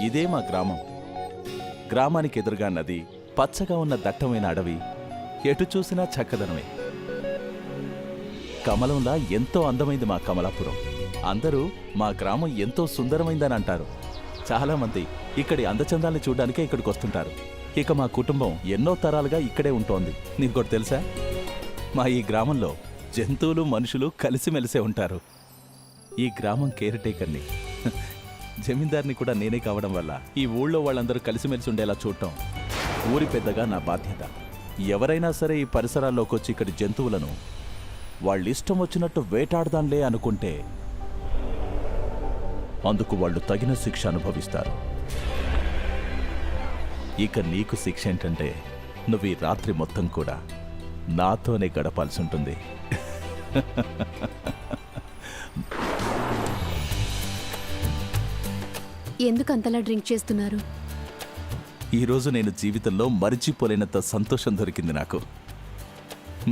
ఇదే మా గ్రామం. గ్రామానికి ఎదురుగా నది, పచ్చగా ఉన్న దట్టమైన అడవి, ఎటు చూసినా చక్కదనమే. కమలంలా ఎంతో అందమైంది మా కమలాపురం. అందరూ మా గ్రామం ఎంతో సుందరమైందని అంటారు. చాలామంది ఇక్కడి అందచందాల్ని చూడ్డానికే ఇక్కడికి వస్తుంటారు. ఇక మా కుటుంబం ఎన్నో తరాలుగా ఇక్కడే ఉంటోంది. నీకు తెలుసా, మా ఈ గ్రామంలో జంతువులు మనుషులు కలిసిమెలిసే ఉంటారు. ఈ గ్రామం కేర్ టేకర్ని, జమీందార్ని కూడా నేనే కావడం వల్ల ఈ ఊళ్ళో వాళ్ళందరూ కలిసిమెలిసి ఉండేలా చూడటం ఊరి పెద్దగా నా బాధ్యత. ఎవరైనా సరే ఈ పరిసరాల్లోకి వచ్చి ఇక్కడి జంతువులను వాళ్ళిష్టం వచ్చినట్టు వేటాడదాంలే అనుకుంటే అందుకు వాళ్ళు తగిన శిక్ష అనుభవిస్తారు. ఇక నీకు శిక్ష ఏంటంటే నువ్వు ఈ రాత్రి మొత్తం కూడా నాతోనే గడపాల్సి ఉంటుంది. ఎందుకు అంతలా డ్రింక్ చేస్తున్నారు? ఈరోజు నేను జీవితంలో మరిచిపోలేనంత సంతోషం దొరికింది నాకు.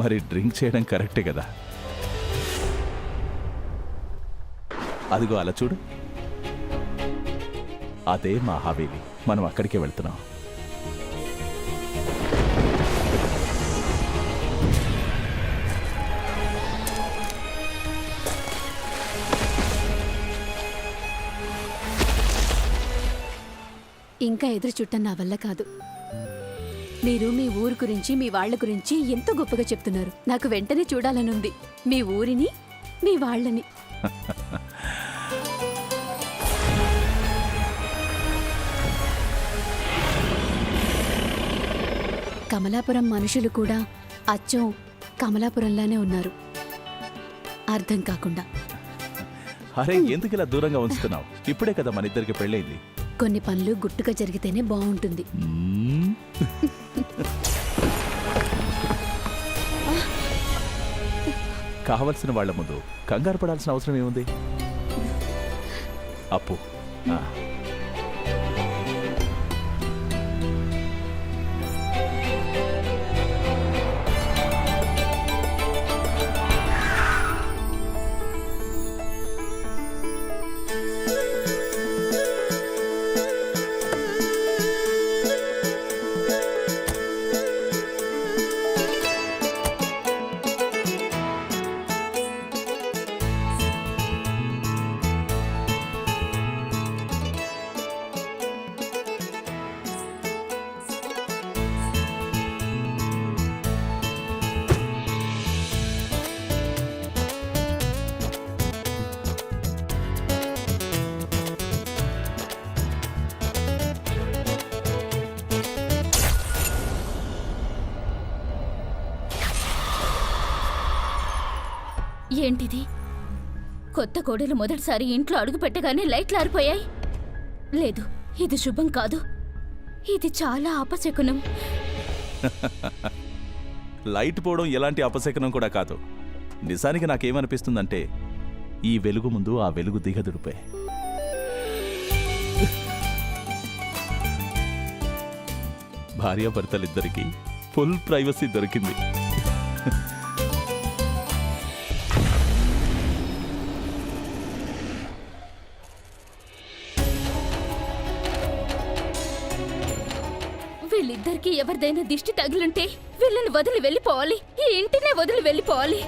మరి డ్రింక్ చేయడం కరెక్టే కదా. అదిగో అలా చూడు, అదే మా హవేలీ. మనం అక్కడికే వెళ్తున్నాం. ఇంకా ఎదురు చుట్టం నా వల్ల కాదు. మీరు మీ ఊరు గురించి, మీ వాళ్ళ గురించి ఎంతో గొప్పగా చెప్తున్నారు. నాకు వెంటనే చూడాలనుంది మీ ఊరిని, మీ వాళ్ళని. కమలాపురం మనుషులు కూడా అచ్చం కమలాపురంలానే ఉన్నారు, అర్థం కాకుండా. అరే, ఎందుకు ఇలా దూరంగా ఉంచుతున్నావు? ఇప్పుడే కదా మన ఇద్దరికి పెళ్ళైంది. కొన్ని పనులు గుట్టుగా జరిగితేనే బాగుంటుంది. కావలసిన వాళ్ల ముందు కంగారు పడాల్సిన అవసరం ఏముంది? అప్పు, ఏంటిది? కొత్త కోడలు మొదటిసారి ఇంట్లో అడుగు పెట్టగానే లైట్లు ఆరిపోయాయి. లేదు, ఇది శుభం కాదు. ఇది చాలా అపశకునం. లైట్ పోవడం ఎలాంటి అపశకనం కూడా కాదు. నిజానికి నాకేమనిపిస్తుందంటే ఈ వెలుగు ముందు ఆ వెలుగు దిగదుడిపే. భార్యాభర్తలిద్దరికీ ఫుల్ ప్రైవసీ దొరికింది. వీళ్ళిద్దరికి ఎవరిదైనా దిష్టి తగిలింటే వీళ్ళని వదిలి వెళ్ళిపోవాలి. ఈ ఇంటినే వదిలి వెళ్ళిపోవాలి.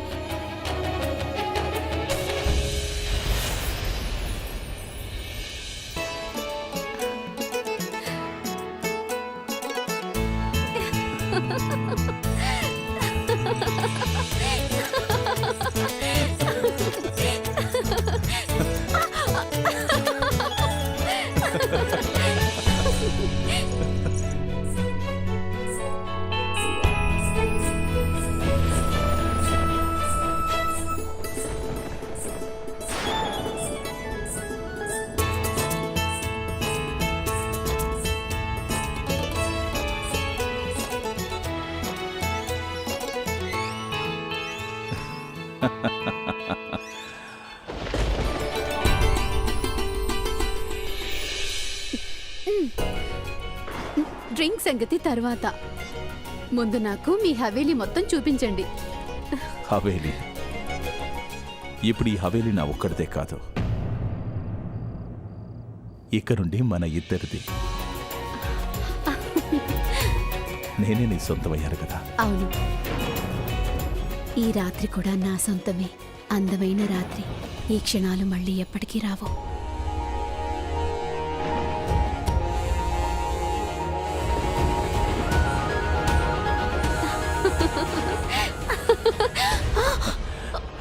డ్రింక్ సంగతి తర్వాత, ముందు నాకు మీ హవేలీ మొత్తం చూపించండి. హవేలీ? ఇప్పుడు ఈ హవేలీ నా ఒక్కడిదే కాదు, ఇక నుండి మన ఇద్దరిది. నేనే నీ సొంతమయ్యాను కదా. అవును, ఈ రాత్రి కూడా నా సొంతమే. అందమైన రాత్రి. ఈ క్షణాలు మళ్ళీ ఎప్పటికీ రావు.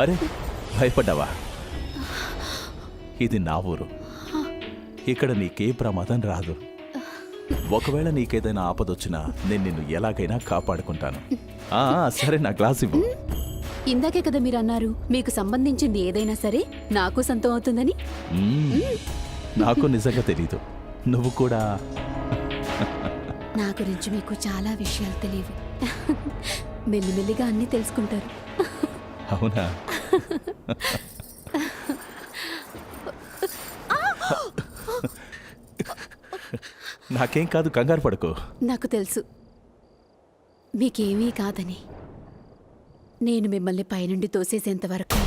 అరే, భయపడ్డావా? ఇది నా ఊరు. ఇక్కడ నీకే ప్రమాదం రాదు. ఒకవేళ నీకేదైనా ఆపదొచ్చినా నేను నిన్ను ఎలాగైనా కాపాడుకుంటాను. సరే, నా గ్లాస్ ఇవ్వు. ఇందాకే కదా మీరు అన్నారు, మీకు సంబంధించింది ఏదైనా సరే నాకు సొంతం అవుతుందని. నాకు నిజంగా తెలీదు. నువ్వు కూడా. నా గురించి మీకు చాలా విషయాలు తెలియవు. మెల్లిమెల్లిగా అన్నీ తెలుసుకుంటారు. అవునా? నాకేం కాదు, కంగారు పడకు. నాకు తెలుసు మీకేమీ కాదని. నేను మిమ్మల్ని పైనుండి తోసేసేంత వరకు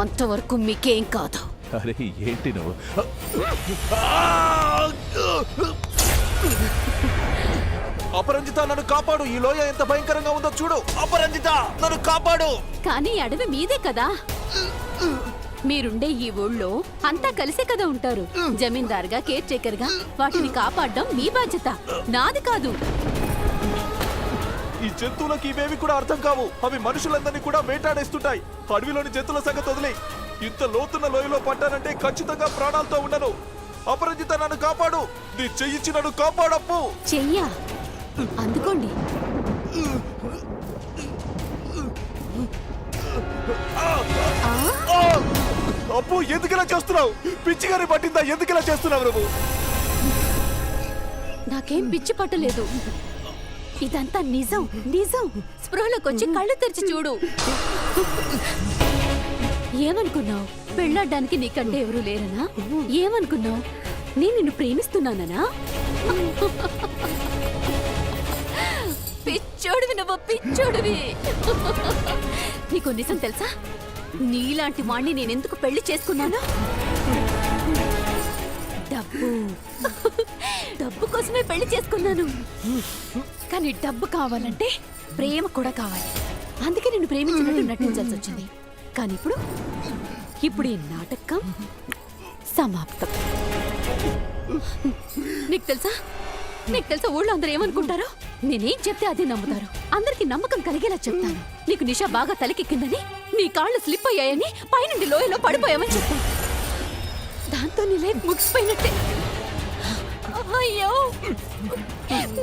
అంతవరకు మీకేం కాదు. అరే, ఏంటి నువ్వు? అపరంజిత, నన్ను కాపాడు. ఈ లోయ ఎంత భయంకరంగా ఉందో చూడు. అపరంజిత, నన్ను కాపాడు. కానీ అడవి మీదే కదా. మీరుండే ఈ ఊళ్ళో అంతా కలిసే కదా ఉంటారు. జమీందారుగా, కేర్ టేకర్గా వాటిని కాపాడడం మీ బాధ్యత, నాది కాదు. ఈ జంతువులకి ఇవేవి కూడా అర్థం కావు. అవి మనుషులందరినీ కూడా వేటాడేస్తుంటాయి. అడవిలోని జంతువుల సంగతి వదిలే. ఇంత లోతున్న లోయలో పడ్డానంటే ఖచ్చితంగా ప్రాణాలతో ఉండను. అపరంజిత, నన్ను కాపాడు. నీ చెయ్యిచ్చి నన్ను కాపాడప్పు. చెయ్యా అందుకోండి. అప్పు, ఎందుకలా చేస్తున్నావు? పిచ్చిగాని పట్టిందా? ఎందుకలా చేస్తున్నావు నువ్వు? నాకేం పిచ్చి పట్టలేదు. ఇదంతా నిజం, నిజం. స్పృహలోకొచ్చి కళ్ళు తెరిచి చూడు. ఏమనుకున్నావు? పెళ్ళాడ్డానికి నీకంటే ఎవరూ లేరనా? ఏమనుకున్నావు? నేను నిన్ను ప్రేమిస్తున్నానా? పిచ్చోడివి నువ్వు, పిచ్చోడివి. నీకు నిజం తెలుసా? నీలాంటి వాణ్ణి నేనెందుకు పెళ్లి చేసుకున్నాను? డబ్బు. డబ్బు కోసమే పెళ్లి చేసుకున్నాను. కానీ డబ్బు కావాలంటే ప్రేమ కూడా కావాలి. అందుకే నేను ప్రేమించినట్టు నటించాల్సి వచ్చింది. కానీ ఇప్పుడు ఈ నాటకం సమాప్తం. నీకు తెలుసా ఊళ్ళో అందరూ ఏమనుకుంటారో? నేనేం చెప్తే అదే నమ్ముతారు. అందరికి నమ్మకం కలిగేలా చెప్తాను. నీకు నిషా బాగా తలకెక్కిందని, నీ కాళ్ళు స్లిప్ అయ్యాయని, పైనుండి లోయలో పడిపోయామని చెప్తాను. దాంతో నీ లైఫ్ ముగిసిపోయినట్టే. అయ్యో,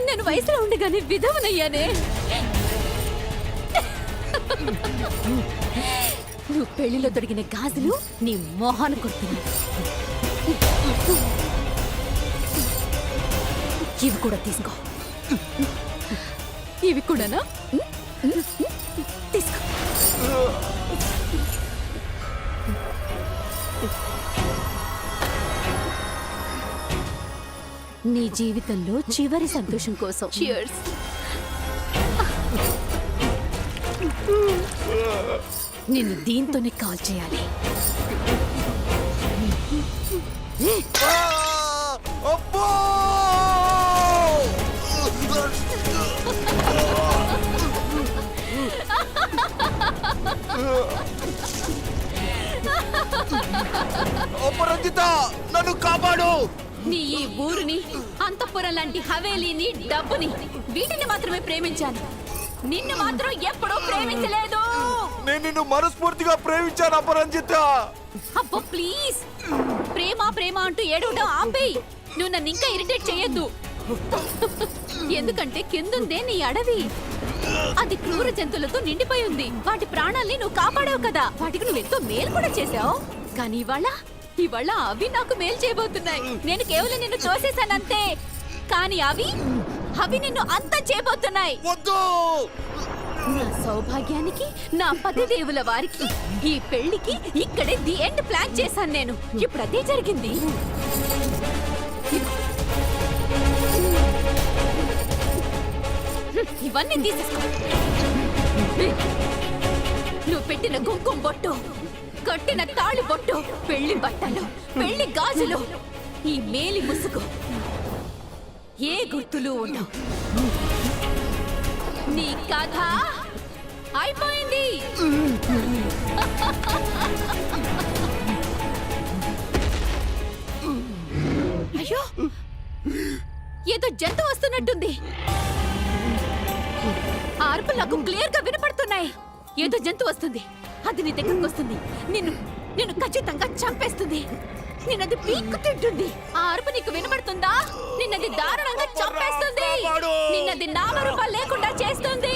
నేను వయసులో ఉండగానే విధవనయ్యానే. నువ్వు పెళ్లిలో దొరికిన గాజులు నీ మోహాన్ని కొడుతున్నావు. ఇవి కూడా తీసుకో. ఇవి కూడానా? తీసుకో. నీ జీవితంలో చివరి సంతోషం కోసం. Cheers. నిన్ను దీంతోనే కాల్ చేయాలి. అబ్బో! అపరంజిత, నన్ను కాపాడు. నీ ఈ ఊరిని, అంతఃపురం లాంటి హవేలీని, డబ్బుని, వీటిని మాత్రమే ప్రేమించాను. నిన్ను మాత్రం ఎప్పుడూ ప్రేమించలేదు. నేను నిన్ను మనస్ఫూర్తిగా ప్రేమించాను అపరంజిత. అబ్బో ప్లీజ్, ప్రేమ ప్రేమ అంటూ ఏడవడం ఆపేయ్. నువ్వు నన్ను ఇంకా ఇరిటేట్ చేయొద్దు. ఎందుకంటే కిందుందే నీ అడవి. అది క్రూర జంతువులతో నిండిపోయి ఉంది. వాటి ప్రాణాల్ని నువ్వు కాపాడావు కదా. వాటికి నువ్వు ఎంతో మేలు కూడా చేశావు. కానీ ఇవాళ అవి నాకు మేలు చేయబోతున్నాయి. నేను కేవలం నిన్ను తోసేశానంతే. కానీ అవి నిన్ను అంతా చేయబోతున్నాయి. వద్దు. నా సౌభాగ్యానికి, నా పతిదేవుల వారికి, ఈ పెళ్లికి ఇక్కడే ది ఎండ్ ప్లాన్ చేశాను నేను. ఇప్పుడు అదే జరిగింది. ఇవన్నీ తీసేసుకో. నువ్వు పెట్టిన కుంకుమ బొట్టు, కట్టిన తాళి బొట్టు, పెళ్లి బట్టలు, పెళ్లి గాజులు ఈ మేలి ముసుగు ఏ గుర్తులు ఉండవు. నీ కథ అయిపోయింది. అయ్యో, ఏదో జంతువు వస్తున్నట్టుంది. ఆ అరుపులు నాకు క్లియర్ గా వినపడుతున్నాయి. ఏదో జంతువు వస్తుంది. అది నీ దగ్గరకు వస్తుంది. నిన్ను ఖచ్చితంగా చంపేస్తుంది. నిన్నది పీక్కు తింటుంది. ఆ అరుపు నీకు వినపడుతుందా? నిన్నది దారుణంగా చంపేస్తుంది. నిన్నది నామరూపాలు లేకుండా చేస్తుంది.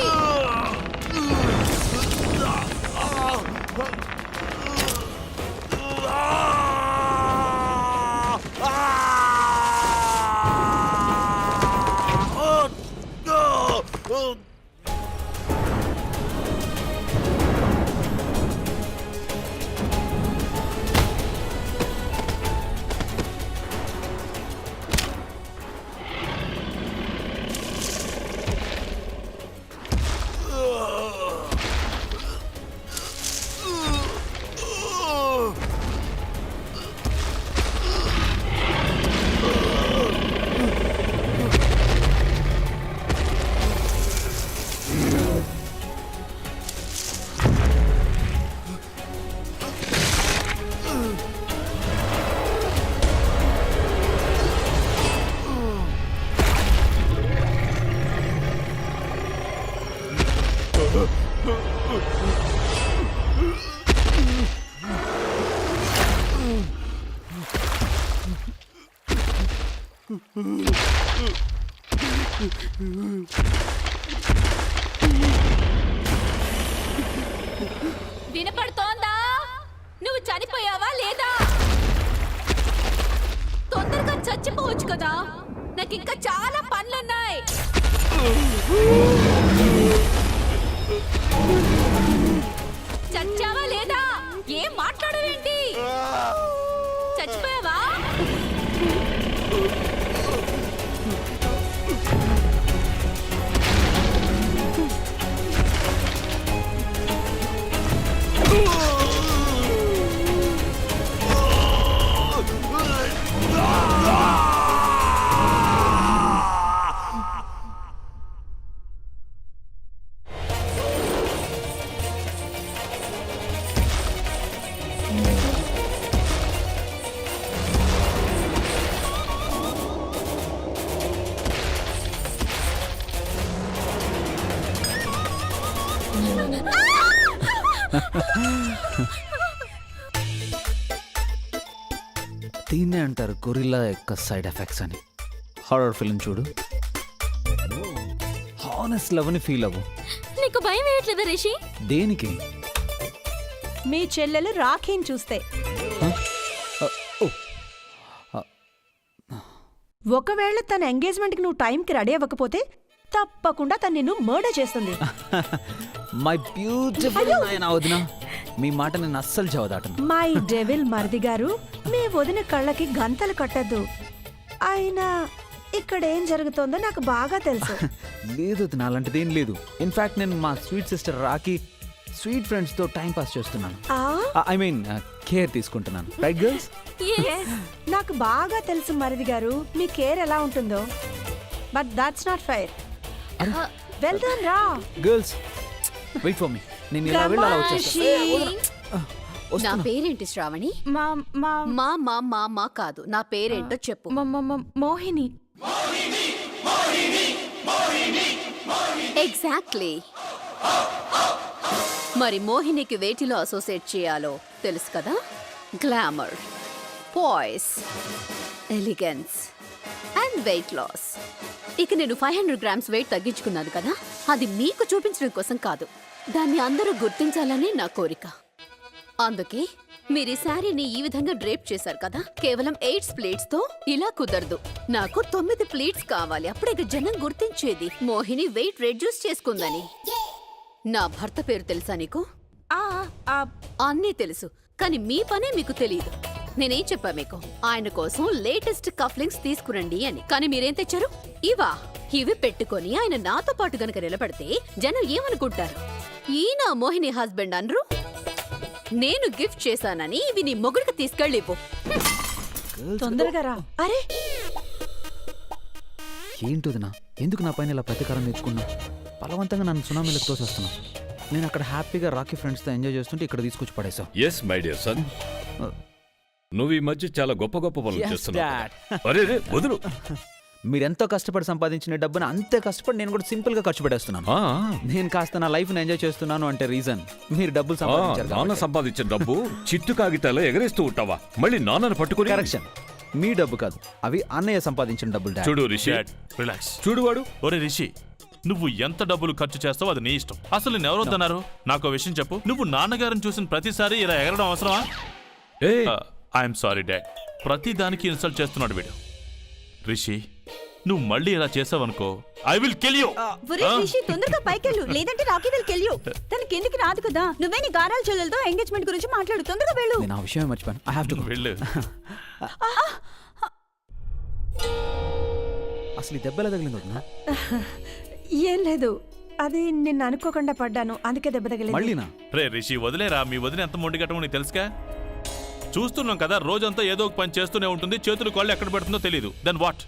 వినపడుతోందా? నువ్వు చనిపోయావా లేదా? తొందరగా చచ్చిపోవచ్చు కదా. నాకు ఇంకా చాలా పనులున్నాయి. చచ్చావా లేదా? ఏం మాట్లాడవేంటి? చచ్చిపోయావా? దీన్నే అంటారు గొరిల్లా యొక్క సైడ్ ఎఫెక్ట్స్ అని. హారర్ ఫిల్మ్ చూడు, హానెస్ట్ లవ్ అని ఫీల్ అవ్వు. నీకు భయం వేయట్లేదా రిషి? దేనికి? మీ చెల్లెలు రాఖీని చూస్తే. ఒకవేళ తన ఎంగేజ్మెంట్కి నువ్వు టైంకి రెడీ అవ్వకపోతే తప్పకుండా తను నిన్ను మర్డర్ చేస్తుంది. మై బ్యూటిఫుల్ నాయనా వదిన, మీ మాట నేను అస్సలు చదవదాటను. మై డెవిల్ మరిది గారు, మీ వదిన కళ్ళకి గంతలు కట్టద్దు. అయినా ఇక్కడ ఏం జరుగుతోందో నాకు బాగా తెలుసు. లేదు వదిన, అలాంటిదేం లేదు. ఇన్ఫాక్ట్ నేను మా sweet sister Rakhi sweet friends తో టైం పాస్ చేస్తున్నాను. ఐ మీన్ కేర్ తీసుకుంటున్నాను. Right girls? నాకు బాగా తెలుసు మరిది గారు మీ కేర్ ఎలా ఉంటుందో. But that's not fair. వెళ్దాం రా. Girls wait for me. నేను ఇలా వెళ్ళి అలా వచ్చేస్తాను. నా పేరేంటి శ్రావణి? మా మా మా మా మా మా కాదు, నా పేరేంటో చెప్పు. మోహిని. ఎగ్జాక్ట్లీ. మరి మోహినికి వేటిలో అసోసియేట్ చేయాలో తెలుసు కదా? Glamour, poise, elegance and weight loss. ఇక నేను 500 grams వెయిట్ తగ్గించుకున్నాను కదా, అది మీకు చూపించడం కోసం కాదు, దాన్ని అందరూ గుర్తించాలనే నా కోరిక. అందుకే మీరు ఈ శారీని ఈ విధంగా డ్రేప్ చేశారు కదా. కేవలం 8 ప్లేట్స్ తో ఇలా కుదరదు. నాకు 9 ప్లేట్స్ కావాలి. అప్పుడే జనం గుర్తించేది మోహిని వెయిట్ రెడ్యూస్ చేసుకుందని. నా భర్త పేరు తెలుసా నీకు? అన్నీ తెలుసు, కానీ మీ పనే మీకు తెలియదు. నేనేం చెప్పా మీకు? ఆయన కోసం లేటెస్ట్ కఫ్లింగ్స్ తీసుకురండి అని. కానీ మీరేం తెచ్చారు? ఇవి పెట్టుకొని ఆయన నాతో పాటు గనక నిలబడితే జనం ఏమనుకుంటారు? ఈయన మోహిని హస్బెండ్ అనరు. నేను గిఫ్ట్ చేశానని ఇవి నీ మొగుడికి తీసుకెళ్ళిపో. తొందరగా రా. అరే ఏంటిదినా ఎందుకు నా పైన ఇలా ప్రతీకారం తెచ్చుకున్నా? బలవంతంగా నన్ను సునామీలకు తోసేస్తున్నా. నేను అక్కడ హ్యాపీగా రాకీ ఫ్రెండ్స్తో ఎంజాయ్ చేస్తుంటే ఇక్కడ తీసుకొచ్చి పడేసావు. ఎస్ మై డియర్ సన్, నువ్వు ఈ మధ్య చాలా గొప్ప గొప్ప పనులు Yes, చేస్తున్నావు. Dad. అరే రే, వదులు. మీరెంతో కష్టపడి సంపాదించిన డబ్బుని అంతే కష్టపడి నేను కూడా సింపుల్ గా ఖర్చు పెట్టేస్తున్నాను. ఆ, నేను కాస్త నా లైఫ్ ని ఎంజాయ్ చేస్తున్నాను అంటే రీజన్ మీరు డబ్బులు ఆ, సంపాదించారు నాన్న సంపాదించిన డబ్బు చిట్టు కాగితాలు ఎగరేస్తూ ఉంటావా? మళ్ళీ నాన్నను పట్టుకుని కరెక్షన్. మీ డబ్బు కాదు, అవి అన్నయ్య సంపాదించిన డబ్బులు. డాడ్. చూడు రిషి, రిలాక్స్. చూడు వాడు. ఒరే రిషి, నువ్వు ఎంత డబ్బులు ఖర్చు చేస్తావో అది నీ ఇష్టం. అసలు నేను ఎవరొద్దన్నారు? నాకు విషయం చెప్పు. నువ్వు నాన్నగారిని చూసిన ప్రతిసారి ఇలా ఎగరడం అవసరమా? ఏ ఐఎమ్ సారీ డాడ్, ప్రతి దానికి ఇన్సల్ట్ చేస్తున్నాడు వీడు. రిషి, నువ్వు మళ్ళీ ఇలా చేసావనుకో, I will kill you. Rishi తొందరగా పైకెళ్ళు, లేదంటే రాకీ విల్ కిల్ యూ. తన కిందికి రాదు కదా. నువ్వే నీ గారాల చెల్లెలతో ఎంగేజ్మెంట్ గురించి మాట్లాడు. తొందరగా వెళ్ళు. నేను ఆ విషయమే మర్చిపోయాను. I have to go. వెళ్ళు. అసలు ఈ దెబ్బ ఎలా తగిలింది వదినా? ఏం లేదు, అది నిన్ను అనుకోకుండా పడ్డాను, అందుకే దెబ్బ తగిలింది. మళ్ళీనా? రే రిషి, వదిలేరా. మీ వదిన ఎంత మొండి గట్టమో నీకు తెలుసుగా. చూస్తున్నాం కదా, రోజంతా ఏదో ఒక పని చేస్తూనే ఉంటుంది. చేతులు కాళ్ళు ఎక్కడ పెడుతుందో తెలియదు. Then what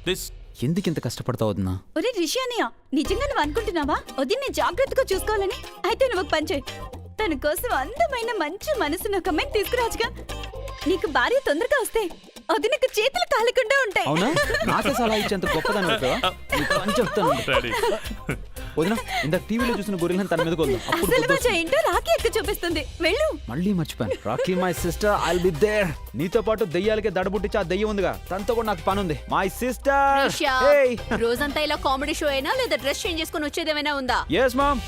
this? ఎందుకు ఇంత కష్టపడతావు వదినా? ఒరే రిషి అన్నయ్య, నిజంగా నువ్వు అనుకుంటున్నావా వదిన్ని జాగ్రత్తగా చూసుకోవాలని? అయితే నువ్వు ఒక పని చేయి. తన కోసం అందమైన మంచి మనసున్న ఒక అమ్మాయిని తీసుకురాజుగా. నీకు భార్య తొందరగా వస్తే వదినకు చేతులు కాలకుండా ఉంటాయి. అవునా? నాకే సలహా ఇచ్చేంత గొప్పదాని చెప్తాను. Ready. వదినా, ఇందాక టీవీలో చూసిన గొర్రెలను తన మీదకి వద్దాం. అప్పుడు అసలు గుర్తొస్తుంది. మజా ఏంటో రాకీ ఎక్క చూపిస్తుంది. వెళ్ళు. మళ్ళీ మర్చిపోయాను. Rakhi my sister, I will be there. నీతో పాటు దెయ్యాలకి దడబుట్టించి ఆ దెయ్యం ఉందిగా, తనతో కూడా నాకు పని ఉంది. My sister. నిషా, రోజంతా ఇలా కామెడీ షో అయినా లేదా డ్రెస్ చేంజ్ చేసుకుని వచ్చేదేమైనా ఉందా? yes mom.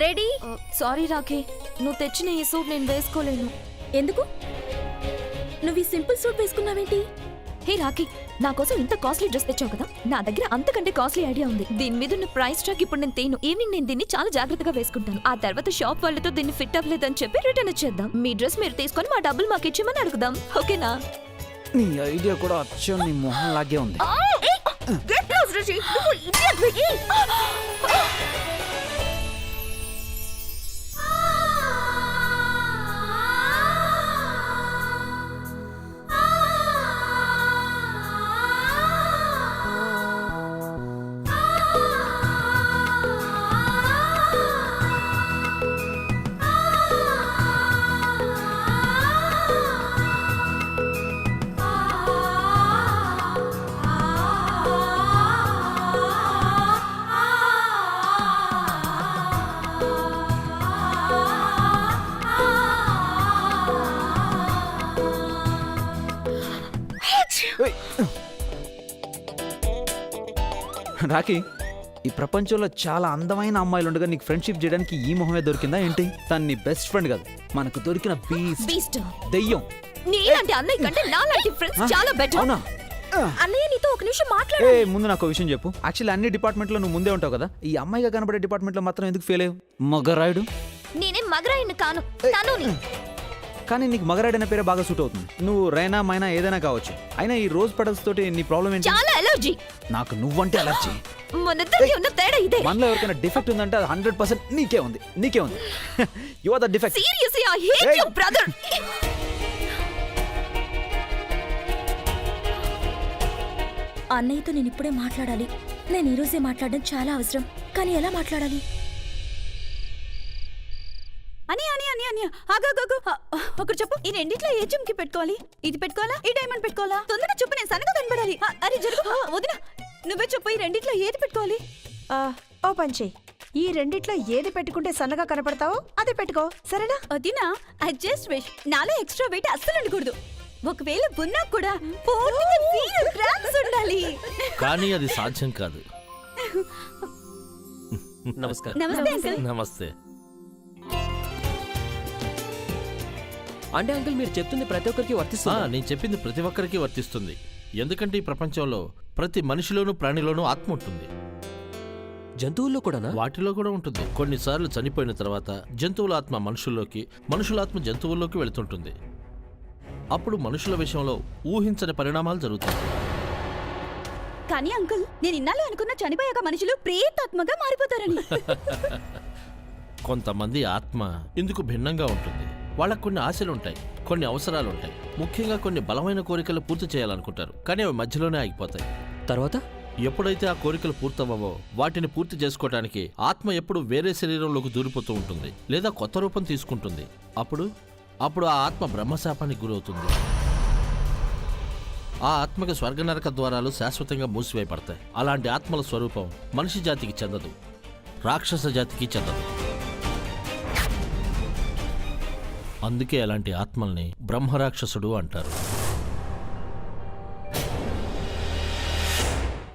Ready? Sorry Rakhi, నువ్వు తెచ్చిన ఈ సూట్ నేను వేసుకోలేను. ఎందుకు? నువ్వు ఈ సింపుల్ సూట్ వేసుకున్నావేంటి? హే రాఖీ, నా కోసం ఇంత కాస్ట్లీ డ్రెస్ తెచ్చావు కదా, నా దగ్గర అంతకంటే కాస్ట్లీ ఐడియా ఉంది. దీని మీద ఉన్న ప్రైస్ ట్యాగ్ ఇప్పుడు నేను తేను. ఈవినింగ్ నేను దీన్ని చాలా జాగ్రత్తగా వేసుకుంటాను. ఆ తర్వాత షాప్ వాళ్ళతో దీన్ని ఫిట్ అవ్వలేదని చెప్పి రిటర్న్ ఇచ్చేద్దాం. మీ డ్రెస్ మీరు తీసుకొని మా డబ్బులు మాకు ఇచ్చేమని అడుగుదాం. ఓకేనా? నీ ఐడియా కూడా అచ్చం నీ మొహం లాగే ఉంది. ఏయ్. రాకీ, ఈ ప్రపంచంలో చాలా అందమైన అమ్మాయిలు ఉండగా నీకు ఫ్రెండ్షిప్ చేయడానికి ఈ మొహమే దొరికిందా ఏంటి? తను నీ బెస్ట్ ఫ్రెండ్ కాదు, మనకు దొరికిన బీస్ట్. దెయ్యం. నీలాంటి అన్నయ్య కంటే నాలాంటి ఫ్రెండ్స్ చాలా బెటర్. అవునా? అన్నయ్య నీతో ఒక నిమిషం ఏ మాట్లాడు. ముందు నాకు ఒక విషయం చెప్పు. యాక్చువల్లీ అన్ని డిపార్ట్మెంట్లో నువ్వు ముందే ఉంటావు కదా, ఈ అమ్మాయిగా కనబడే డిపార్ట్మెంట్లో మాత్రం ఎందుకు ఫెయిల్ అయ్యావు? మగరాయుడు. నేనేం మగరాయిని కాను, తనుని. కానీ నీకు మగరాయుడు అనే పేరే బాగా సూట్ అవుతుంది. నువ్వు రైనా మైనా ఏదైనా కావచ్చు. అయినా ఈ రోజ్ పెటల్స్ తోటి నీ ప్రాబ్లం ఏంటి? చాలా ఎలర్జీ. నాకు నువ్వంటే అలర్జీ. మనిద్దరికి ఉన్న తేడా ఇదే. మనలో ఎవరికైనా డిఫెక్ట్ ఉందంటే అది 100% నీకే ఉంది. You are the defect. Seriously I hate Hey. You brother. అన్నయ్యతో నేను ఇప్పుడే మాట్లాడాలి. నేను ఈ రోజే మాట్లాడడం చాలా అవసరం. కానీ ఎలా మాట్లాడాలి? అని అని అని అని ఆగాగాగు. ఒకటి చెప్పు, ఈ రెండిట్లో ఏ జుమ్కి పెట్టుకోవాలి? ఇది పెట్టుకోవాలా, ఈ డైమండ్ పెట్టుకోవాలా? తొందరగా చెప్పు, నేను సన్నగా కనబడాలి. అరే జరుగు. వదిన, నువ్వే చెప్పు, ఈ రెండిట్లో ఏది పెట్టుకోవాలి? ఓ పంచి, ఈ రెండిట్లో ఏది పెట్టుకుంటే సన్నగా కనపడతావో అదే పెట్టుకో, సరేనా? వదినా, ఐ జస్ట్ విష్ నాలో ఎక్స్ట్రా వెయిట్ అస్సలు ఉండకూడదు. ఒకవేళ ఉన్నా కూడా పూర్తిగా zero grams ఉండాలి. కానీ అది సాధ్యం కాదు. నమస్కారం. నమస్తే అంకుల్. నమస్తే. అంటే అంకుల్ మీరు చెప్తుంది ప్రతి ఒక్కరికి వర్తిస్తుంది. నేను చెప్పింది ప్రతి ఒక్కరికి వర్తిస్తుంది. ఎందుకంటే ఈ ప్రపంచంలో ప్రతి మనిషిలోనూ ప్రాణిలోనూ ఆత్మ ఉంటుంది. జంతువుల్లో కూడా వాటిలో కూడా ఉంటుంది. కొన్నిసార్లు చనిపోయిన తర్వాత జంతువుల ఆత్మ మనుషుల్లోకి, మనుషుల ఆత్మ జంతువుల్లోకి వెళుతుంటుంది. అప్పుడు మనుషుల విషయంలో ఊహించని పరిణామాలు జరుగుతాయి. కానీ అంకుల్, నేను ఇన్నాళ్ళు అనుకున్న చనిపోయాక మనుషులు ప్రేతాత్మగా మారిపోతారని. కొంతమంది ఆత్మ ఇందుకు భిన్నంగా ఉంటుంది. వాళ్ళకు కొన్ని ఆశలు ఉంటాయి, కొన్ని అవసరాలు ఉంటాయి, ముఖ్యంగా కొన్ని బలమైన కోరికలు పూర్తి చేయాలనుకుంటారు, కానీ అవి మధ్యలోనే ఆగిపోతాయి. తర్వాత ఎప్పుడైతే ఆ కోరికలు పూర్తవవో వాటిని పూర్తి చేసుకోవడానికి ఆత్మ ఎప్పుడు వేరే శరీరంలోకి దూరిపోతూ ఉంటుంది లేదా కొత్త రూపం తీసుకుంటుంది. అప్పుడు ఆ ఆత్మ బ్రహ్మశాపానికి గురవుతుంది. ఆ ఆత్మకి స్వర్గ నరక ద్వారాలు శాశ్వతంగా మూసివేయబడతాయి. అలాంటి ఆత్మల స్వరూపం మనిషి జాతికి చెందదు, రాక్షస జాతికి చెందదు. అందుకే అలాంటి ఆత్మల్ని బ్రహ్మరాక్షసుడు అంటారు.